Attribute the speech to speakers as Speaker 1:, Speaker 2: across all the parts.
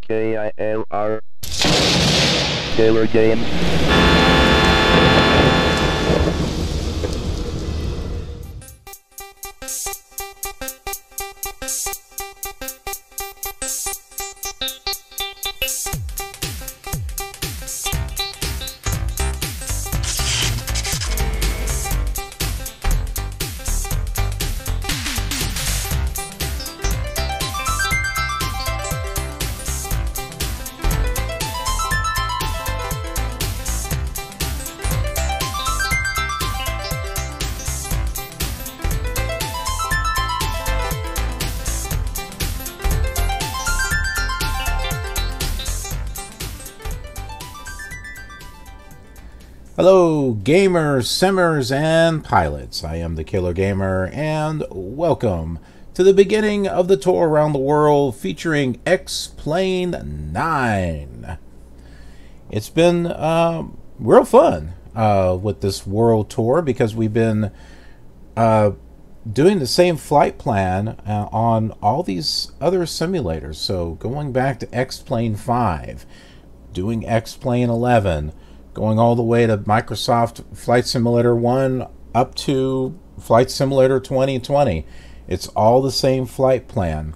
Speaker 1: KILR KILR Games.
Speaker 2: Hello gamers, simmers, and pilots. I am the KILR Gamer, and welcome to the beginning of the tour around the world featuring X-Plane 9. It's been real fun with this world tour because we've been doing the same flight plan on all these other simulators. So going back to X-Plane 5, doing X-Plane 11, going all the way to Microsoft Flight Simulator 1 up to Flight Simulator 2020. It's all the same flight plan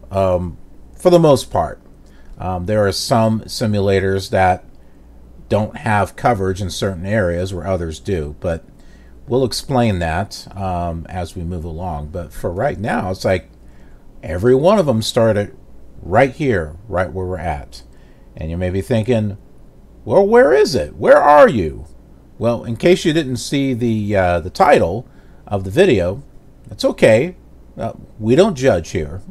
Speaker 2: for the most part. There are some simulators that don't have coverage in certain areas where others do, but we'll explain that as we move along. But for right now, it's like every one of them started right here, right where we're at. And you may be thinking, well, where is it? Where are you? Well, in case you didn't see the title of the video, that's okay. We don't judge here.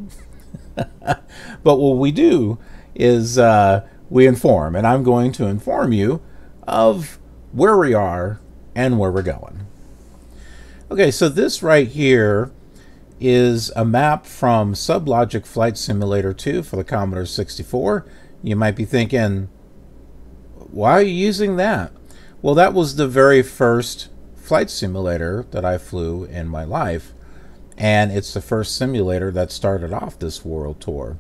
Speaker 2: But what we do is we inform, and I'm going to inform you of where we are and where we're going. Okay, so this right here is a map from SubLogic Flight Simulator 2 for the Commodore 64. You might be thinking, why are you using that? Well, that was the very first flight simulator that I flew in my life, and it's the first simulator that started off this world tour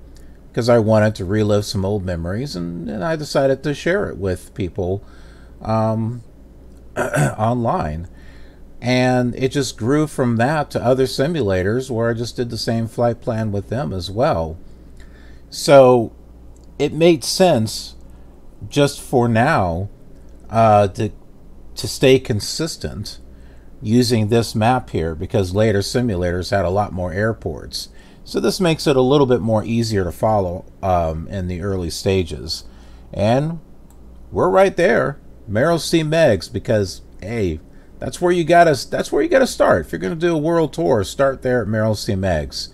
Speaker 2: because I wanted to relive some old memories, and I decided to share it with people online. And it just grew from that to other simulators where I just did the same flight plan with them as well. So it made sense just for now to stay consistent using this map here, because later simulators had a lot more airports. So this makes it a little bit more easier to follow in the early stages. And we're right there, Merrill C Meigs, because hey, that's where you gotta start. If you're gonna do a world tour, start there at Merrill C Meigs.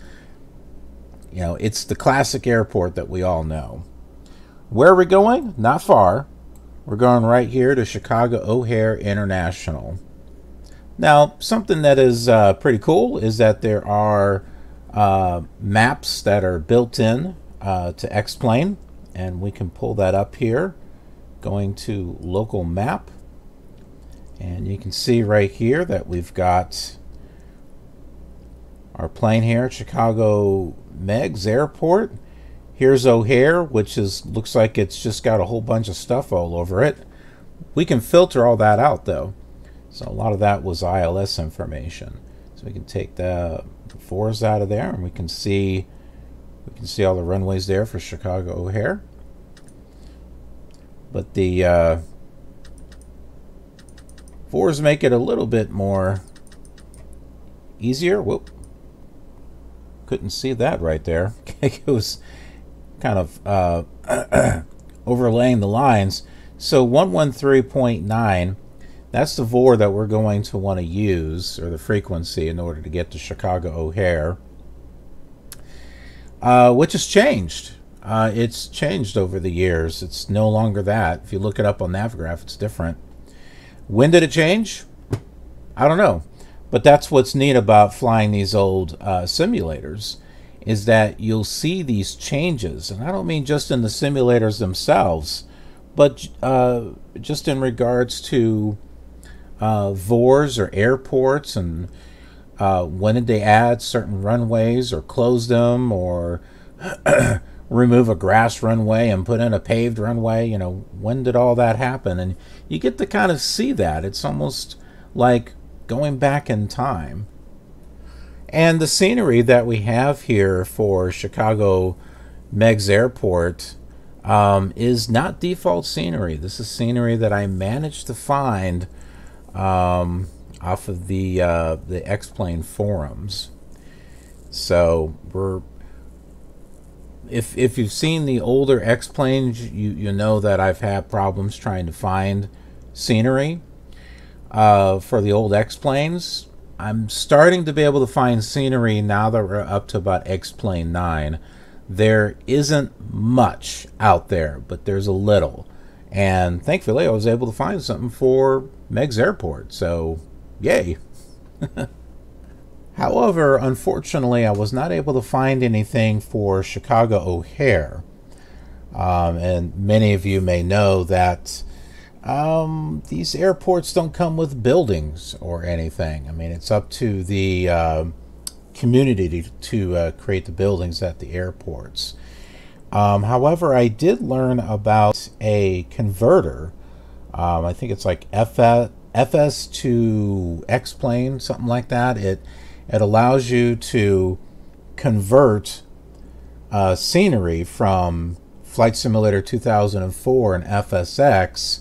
Speaker 2: You know, it's the classic airport that we all know. Where are we going? Not far. We're going right here to Chicago O'Hare International. Now, something that is pretty cool is that there are maps that are built in to X-Plane, and we can pull that up here, going to local map, and you can see right here that we've got our plane here at Chicago Meigs Airport. Here's O'Hare, which looks like it's just got a whole bunch of stuff all over it. We can filter all that out though. So a lot of that was ILS information. So we can take the fours out of there, and we can see all the runways there for Chicago O'Hare. But the fours make it a little bit more easier. Whoop. Couldn't see that right there. It was kind of overlaying the lines. So 113.9, that's the VOR that we're going to want to use, or the frequency, in order to get to Chicago O'Hare, which has changed. It's changed over the years. It's no longer that. If you look it up on Navigraph, it's different. When did it change? I don't know. But that's what's neat about flying these old simulators, is that you'll see these changes. And I don't mean just in the simulators themselves, but just in regards to VORs or airports, and when did they add certain runways or close them, or remove a grass runway and put in a paved runway. You know, when did all that happen? And you get to kind of see that. It's almost like going back in time. And the scenery that we have here for Chicago Meigs Airport is not default scenery. This is scenery that I managed to find off of the X-Plane forums. So if you've seen the older X-Planes, you know that I've had problems trying to find scenery for the old X-Planes. I'm starting to be able to find scenery now that we're up to about X-Plane 9. There isn't much out there, but there's a little. And thankfully I was able to find something for Meigs Airport, so yay. However, unfortunately, I was not able to find anything for Chicago O'Hare. And many of you may know that these airports don't come with buildings or anything. I mean, it's up to the community to create the buildings at the airports. However, I did learn about a converter. I think it's like FS to X-Plane, something like that. It allows you to convert scenery from Flight Simulator 2004 and FSX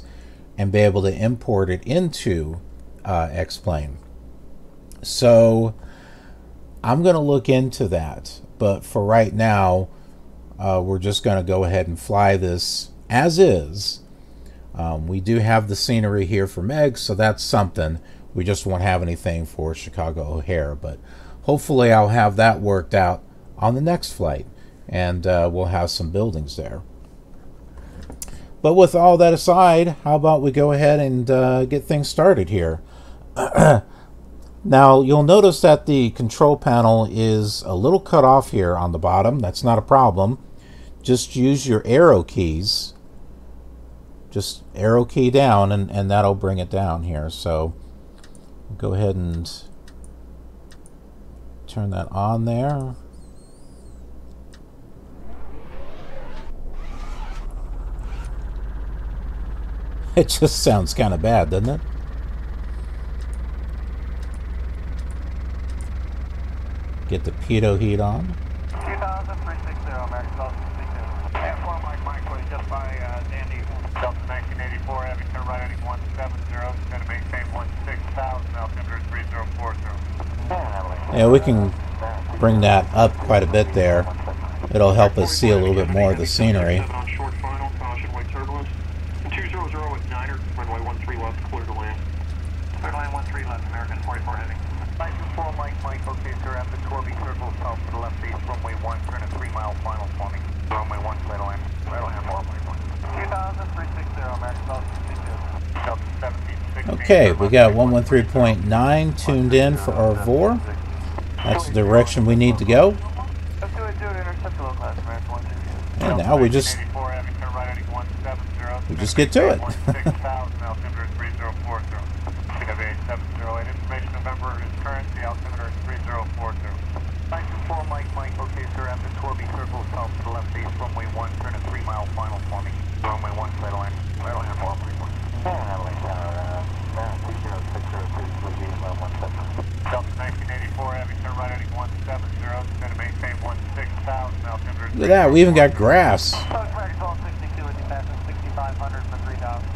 Speaker 2: and be able to import it into X-Plane. So I'm going to look into that, but for right now we're just going to go ahead and fly this as is. We do have the scenery here for Meigs, so that's something. We just won't have anything for Chicago O'Hare, but hopefully I'll have that worked out on the next flight, and we'll have some buildings there. But with all that aside, how about we go ahead and get things started here. Now, you'll notice that the control panel is a little cut off here on the bottom. That's not a problem. Just use your arrow keys. Just arrow key down, and that'll bring it down here. So go ahead and turn that on there. It just sounds kind of bad, doesn't it? Get the pitot heat on.
Speaker 3: 2360, American South 62. F1 Mike was just by Dandy. Delta 1984, having turn right heading 170, going to maintain 16,000, altimeter 3040.
Speaker 2: Yeah, we can bring that up quite a bit there. It'll help us see a little bit more of the scenery.
Speaker 3: Short final, caution, white turbulence. 200 at Niner, runway 13 left, clear to land. Clear to land 13 left, American 44 heading. 924 Mike, okay sir, after 12 circle south to the left base, runway 1, turn a 3-mile final for me. Runway 1, clear to land. Clear to land, runway 1. 2360, American South 62. Delta 1760.
Speaker 2: Okay, we got 113.9 tuned in for our VOR. That's the direction we need to go.
Speaker 3: Let's do it, intercept the low class, American 162.
Speaker 2: And now we just get to it.
Speaker 3: Information November is current, the altimeter is 3040. 924 Mike, okay sir, after 12 circle south to the left base, runway 1, turn a 3-mile final for me. Runway 1, clear to land. Clear to land, runway 1. Delta 1984, having turn right heading 170, going to maintain 16,000, altimeter.
Speaker 2: Look at that, we even got grass.
Speaker 3: American 1262 with you passing 6,500 for 3,000.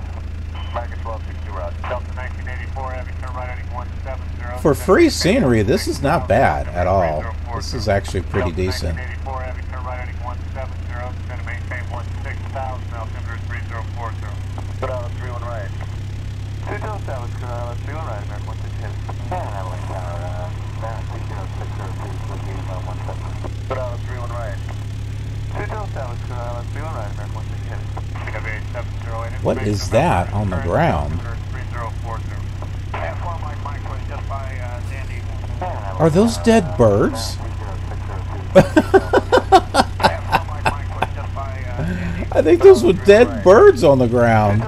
Speaker 3: American 1262 route. Delta 1984, having turn right heading 170.
Speaker 2: For free scenery, this is not bad at all. This is actually pretty decent.
Speaker 3: 1984, having turn right heading 170, going to maintain 16,000, altimeter 3040. Put out 31 right. 2 Delta South, 31 right, American 162. Put out 31 right. 2 Delta South, 31 right, American 162.
Speaker 2: What is that on the ground? Are those dead birds? I think those were dead birds on the ground.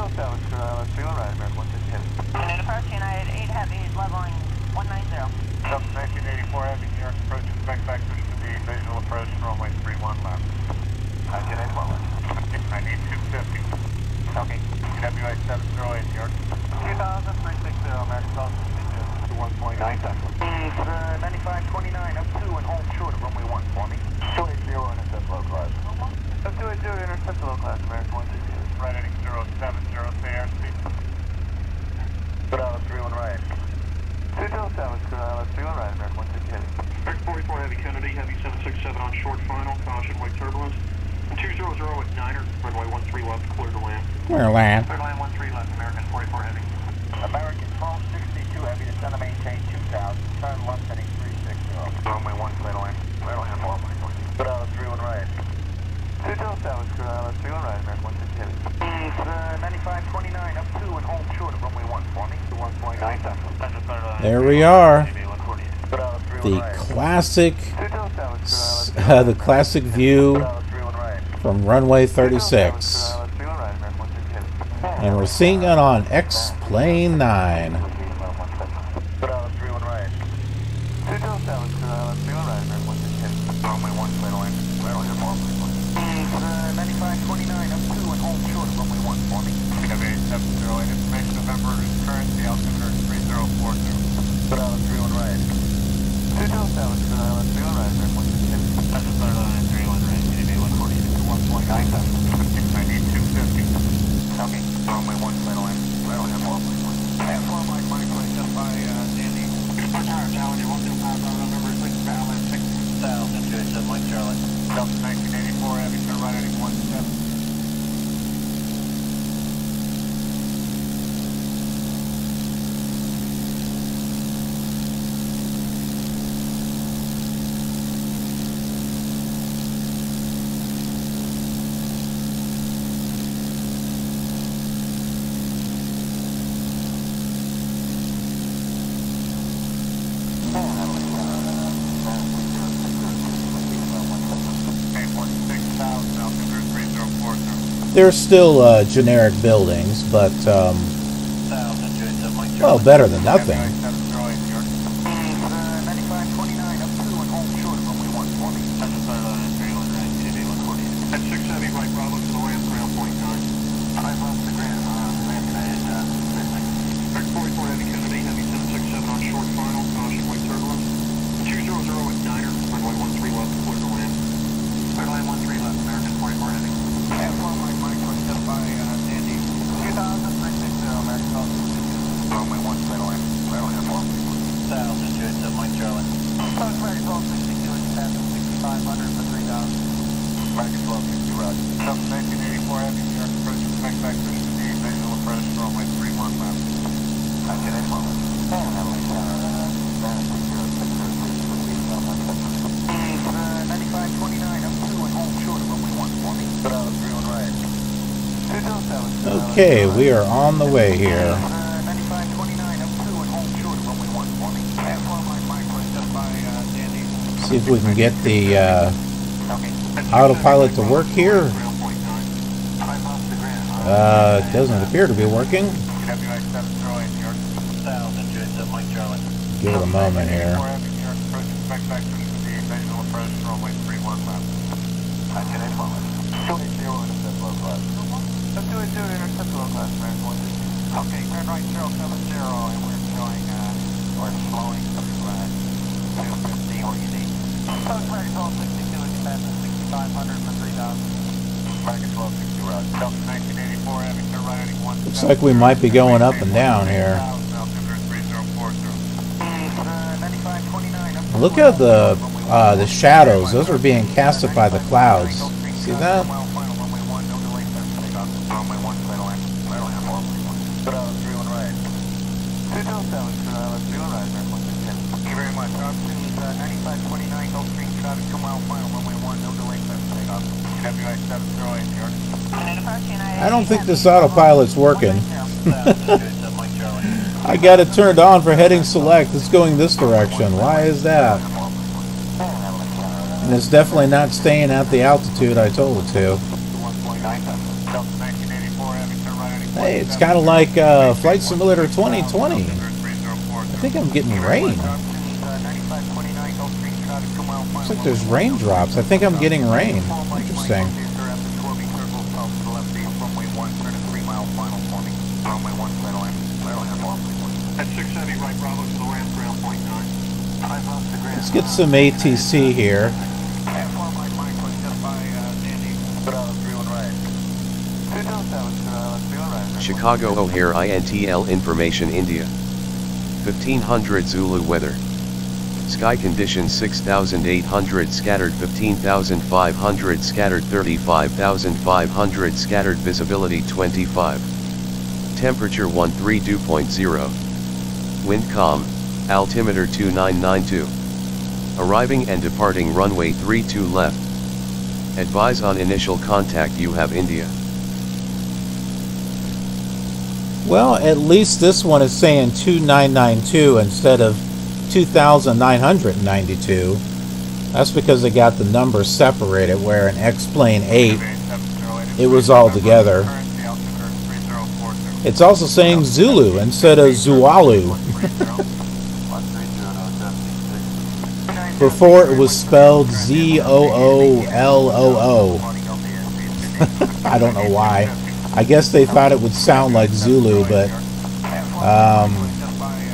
Speaker 3: on short final, caution, white turbulence. 200 at 9er, runway 13 left, clear to land.
Speaker 2: Clear to land.
Speaker 3: Clear to land 13 left, American 44 heavy. American 1262 heavy, descend to maintain 2000, turn left heading 360. Runway 1, clear to land. Clear to land 4, Clear to 31 right. 207, clear to 31 right, American 160 heavy. 9529 up 2 and hold short of runway 1 for me. 1.9.
Speaker 2: There we are. The classic view from runway 36. And we're seeing it on X-Plane 9. They're still generic buildings, but, well, better than nothing. Okay, we are on the way here. See if we can get the autopilot to work here. It doesn't appear to be working. Give it a moment here.
Speaker 3: Okay, turn right 070, and we're showing, we're slowing to 250 or you need. Post American 1262 and command 6500 for 3000. American 1260 route. Delta 1984 heavy, turn right heading 1.
Speaker 2: Looks like we might be going up and down here. Look at the shadows. Those are being casted by the clouds. See that? I don't think this autopilot's working. I got it turned on for heading select. It's going this direction. Why is that? And it's definitely not staying at the altitude I told it to. Hey, it's kind of like Flight Simulator 2020. I think I'm getting rain. Looks like there's raindrops. I think I'm getting rain. Interesting. Let's get some ATC here.
Speaker 4: Chicago O'Hare Intl Information India. 1500 Zulu weather. Sky conditions 6,800 scattered, 15,500 scattered, 35,500 scattered, visibility 25. Temperature 13.0. Wind calm, altimeter 2992. Arriving and departing runway 32 left. Advise on initial contact, you have India.
Speaker 2: Well, at least this one is saying 2992 instead of 2,992. That's because they got the numbers separated, where in X-Plane 8, it was all together. It's also saying Zulu instead of Zualu. Before it was spelled Z-O-O-L-O-O. I don't know why. I guess they thought it would sound like Zulu, but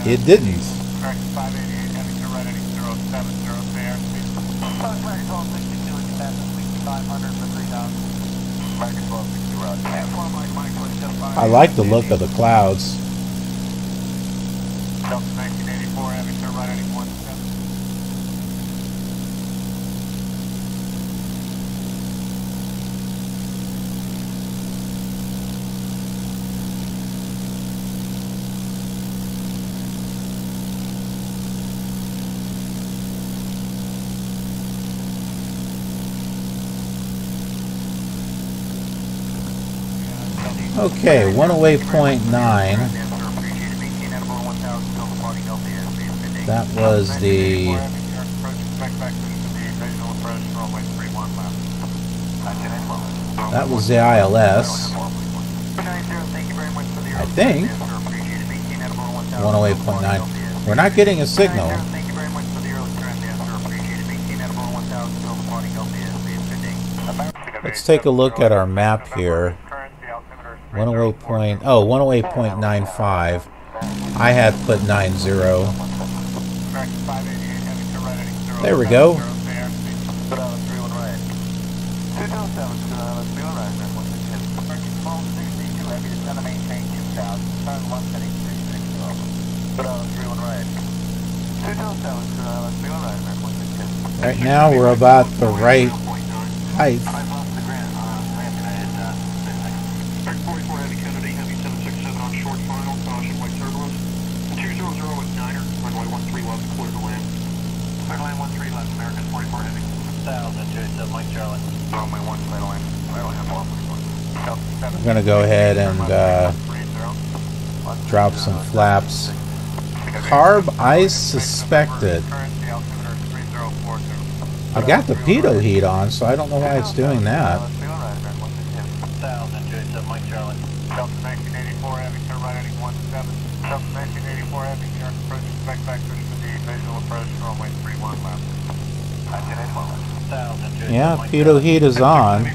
Speaker 2: it didn't. I like the look of the clouds. Okay, 108.9. That was the... That was the ILS. I think. 108.9. We're not getting a signal. Let's take a look at our map here. 108.95. I had put 90. There we go. Right now we're about the right height. I'm going to go ahead and drop some flaps. Carb ice suspected. I got the pitot heat on, so I don't know why it's doing that. Yeah, pitot heat is on.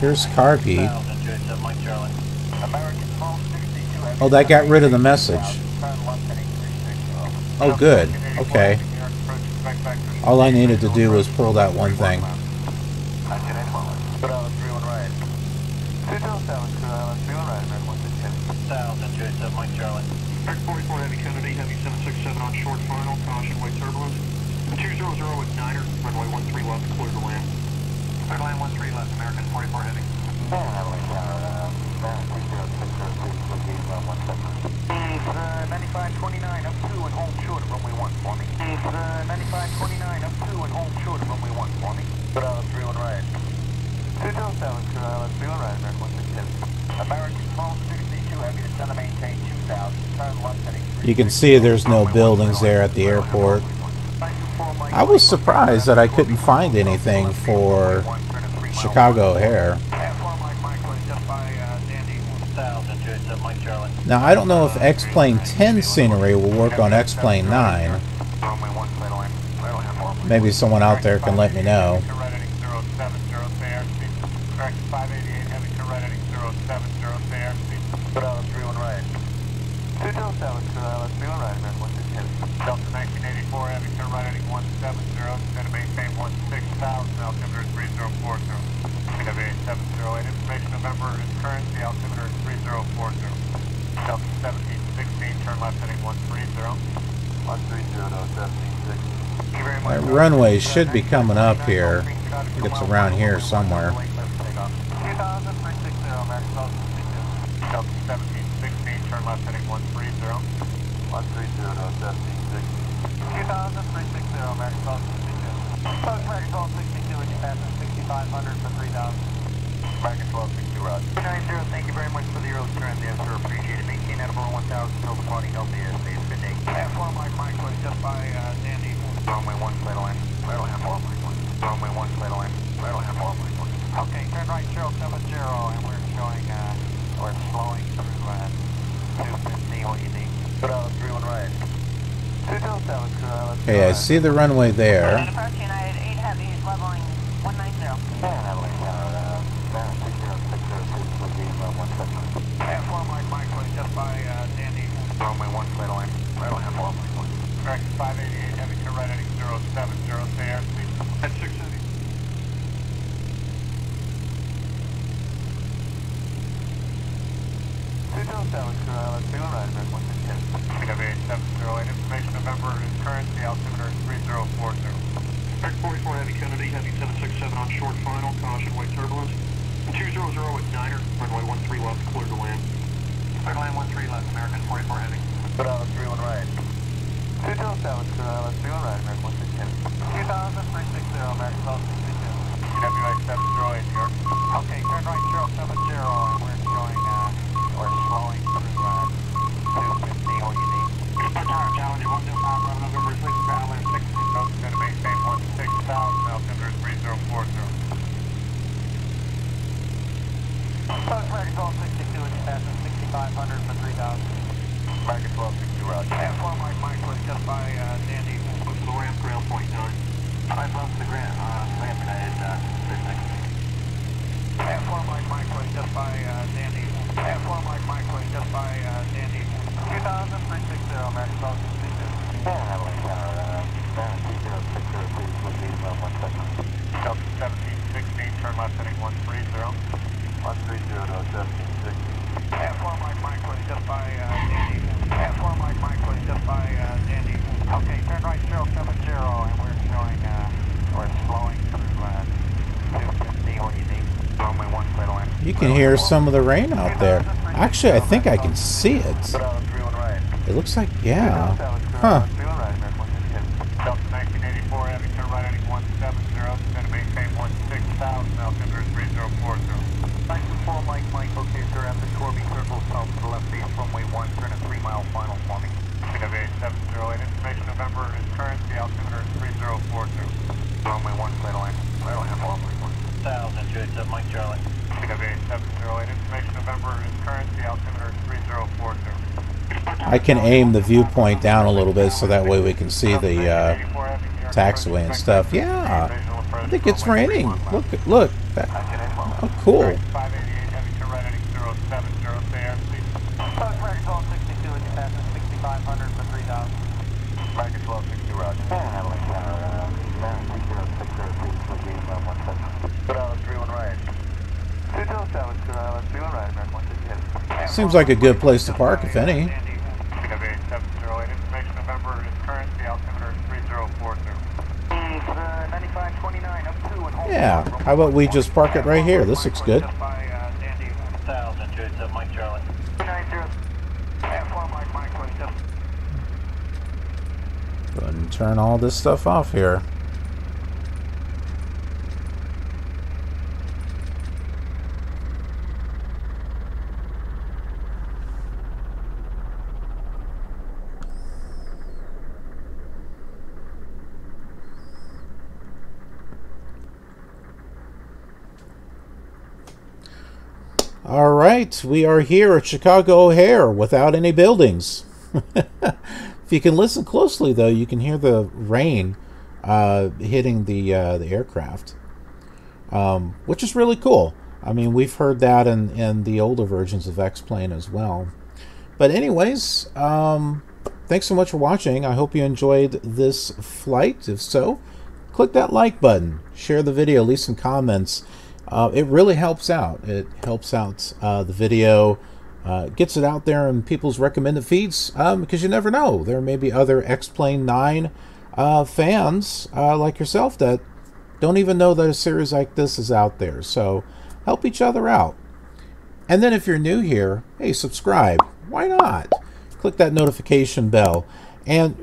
Speaker 2: Here's carb heat. Oh, that got rid of the message. Oh, good. Okay. All I needed to do was pull that one thing. You can see there's no buildings there at the airport. I was surprised that I couldn't find anything for Chicago O'Hare. Now, I don't know if X-Plane 10 scenery will work on X-Plane 9. Maybe someone out there can let me know.
Speaker 3: Delta 1716, turn left heading 130. 130 to 1716. Thank you very much.
Speaker 2: That runway should be coming up here. I think it's around here somewhere.
Speaker 3: 2000, 360, American Delta 1716, turn left heading 130. 130 to 1760. 2000, 360, American Delta 62. Post American Delta 62, and you pass at 6500 for 3000. American 1262, roger. 290, thank you very much for the early trend there, sir. Appreciate it. Maintain that over 1000 until the party help you. Stay a good day. F1 Mike was just by Sandy. Runway 1, clear to land. Right on hand, 4 Mike 1. Runway 1, clear to land. Right on hand, 4 Mike 1. Okay, turn right 070, and we're showing, we're slowing through 250, what you need. Put out 31 right. 207,
Speaker 2: Okay, I see the runway there.
Speaker 5: Departure United 8 Heavy is leveling 190.
Speaker 3: F1 Mike was just by Sandy. Runway 1, clear to land. Right on hand, 4 Mike 1. Correct, 588, heavy to right heading 070, stay airspeed. At 680. 207, let's be on right, American 160. KW870, information November is current, the altimeter is 3040. Correct, 44 heavy Kennedy, heavy 767 on short final, caution, white turbulence. And 200 at Niner, runway 13 left, clear to land. Clear to land 13 left, American 44 heavy. Put out 31 right. 207, let's be on right, American 160. 2000, 360, American 1262. KW870, New York. Okay, turn right 070, and we're showing, we're slowing through 250, what you need. Tower Challenger 125, November 6, Valor 6. Going to maintain 16,000, altimeter 3040. Post American 1262, and you pass at 6500 for 3000. American 1262, roger. F1 Mike was just by Sandy. What's the ramp, ground point 9? 5 left the ground, ramp United 36. F1 Mike was just by Sandy. F1 Mike was just by Sandy. 2000, 360, American 1262. Delta 1716, turn left heading 130. 130 to 1760. F1 Mike was just by Sandy. F1 Mike was just by Sandy. Okay, turn right 070, and we're showing, we're slowing through 250, what you need. Runway 1, clear to land.
Speaker 2: You can hear some of the rain out there. Actually, I think I can see it.
Speaker 3: Put out 31 right.
Speaker 2: It looks like, yeah. Huh.
Speaker 3: Delta 1984, heavy turn right heading 170, going to maintain 16,000, altimeter 3040. 924 Mike, okay sir, after Corby circle south to the left base, runway 1, turn a 3-mile final forming. KW870, information November is current, the altimeter is 3040. Runway 1, clear to land. Right on hand, 4 Mike 1. 1000, good, Mike Charlie. KW870, information November is current, the altimeter is 3040.
Speaker 2: I can aim the viewpoint down a little bit so that way we can see the taxiway and stuff. Yeah, I think it's raining. Look. Oh, cool.
Speaker 3: 588, heavy to right heading 070, stay airspeed. Post American 1262, and you pass at 6500 for 3000. American 1262, roger. Put out 31 right. 207, let's be on right, American 160.
Speaker 2: Seems like a good place to park, if any.
Speaker 3: KW870, information November is current, the altimeter is 3040. 9529 up 2 and hold.
Speaker 2: Yeah, how about we just park it right here? This looks good.
Speaker 3: Just by Sandy. 1000, good, Mike Charlie. 290. F1 Mike was just.
Speaker 2: Go ahead and turn all this stuff off here. All right, we are here at Chicago O'Hare without any buildings. If you can listen closely, though, you can hear the rain hitting the aircraft, which is really cool. I mean, we've heard that in the older versions of X-Plane as well. But anyways, thanks so much for watching. I hope you enjoyed this flight. If so, click that like button, share the video, leave some comments. It really helps out. It helps out the video Gets it out there in people's recommended feeds, because you never know. There may be other X-Plane 9 fans like yourself that don't even know that a series like this is out there. So help each other out. And then if you're new here, hey, subscribe. Why not? Click that notification bell and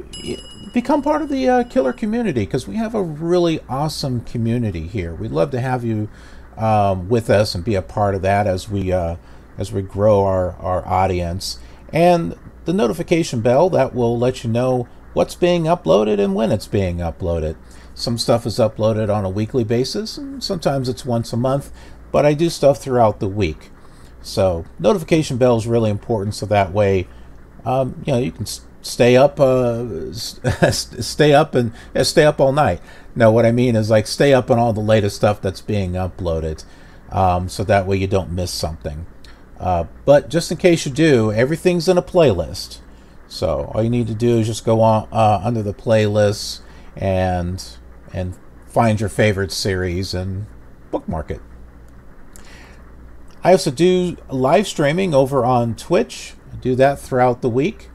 Speaker 2: become part of the KILR community, because we have a really awesome community here. We'd love to have you with us and be a part of that as we grow our audience. And the notification bell, that will let you know what's being uploaded and when it's being uploaded. Some stuff is uploaded on a weekly basis, and sometimes it's once a month, but I do stuff throughout the week. So notification bell is really important, so that way you can stay up stay up all night. No, what I mean is like stay up on all the latest stuff that's being uploaded, so that way you don't miss something. But just in case you do, everything's in a playlist. So all you need to do is just go on under the playlists and find your favorite series and bookmark it. I also do live streaming over on Twitch. I do that throughout the week.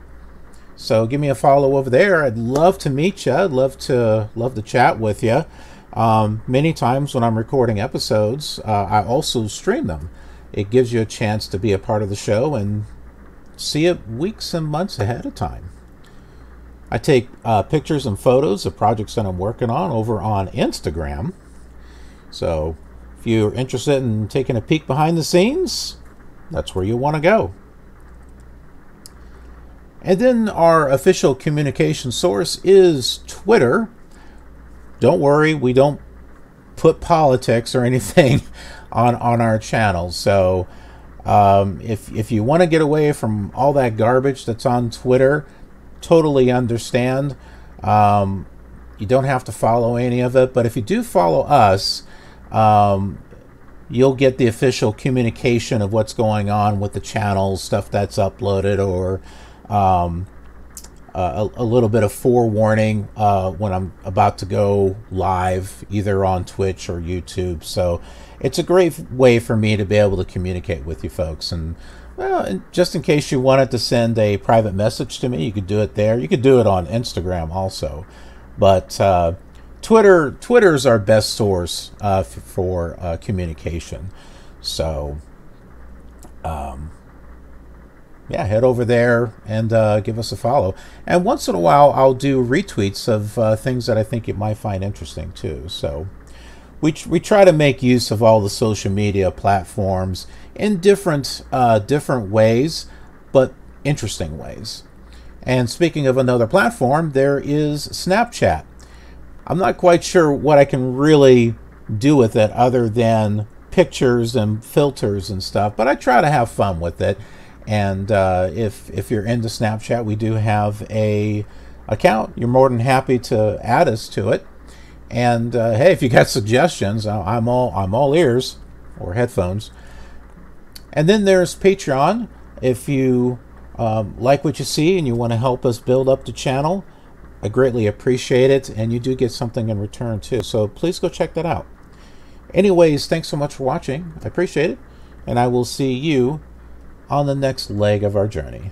Speaker 2: So give me a follow over there. I'd love to meet you. I'd love to chat with you. Many times when I'm recording episodes, I also stream them. It gives you a chance to be a part of the show and see it weeks and months ahead of time. I take pictures and photos of projects that I'm working on over on Instagram. So if you're interested in taking a peek behind the scenes, that's where you want to go. And then our official communication source is Twitter. Don't worry, we don't put politics or anything on our channel. So if you want to get away from all that garbage that's on Twitter, totally understand. You don't have to follow any of it, but if you do follow us, you'll get the official communication of what's going on with the channel, stuff that's uploaded, or a little bit of forewarning when I'm about to go live, either on Twitch or YouTube. So it's a great way for me to be able to communicate with you folks. And just in case you wanted to send a private message to me, you could do it there. You could do it on Instagram also. But Twitter's our best source for communication. So yeah, head over there and give us a follow. And once in a while, I'll do retweets of things that I think you might find interesting too. So we try to make use of all the social media platforms in different ways, but interesting ways. And speaking of another platform, there is Snapchat. I'm not quite sure what I can really do with it other than pictures and filters and stuff, but I try to have fun with it. And if you're into Snapchat, we do have a account. You're more than happy to add us to it. And hey, if you got suggestions, I'm all ears, or headphones. And then there's Patreon. If you like what you see and you want to help us build up the channel, I greatly appreciate it, and you do get something in return too. So please go check that out. Anyways, thanks so much for watching. I appreciate it, and I will see you on the next leg of our journey.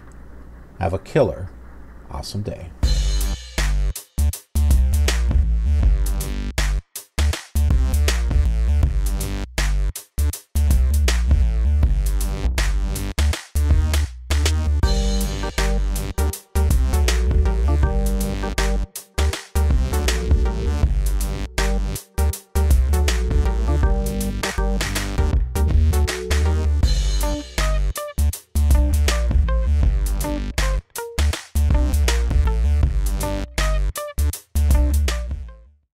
Speaker 2: Have a killer awesome day.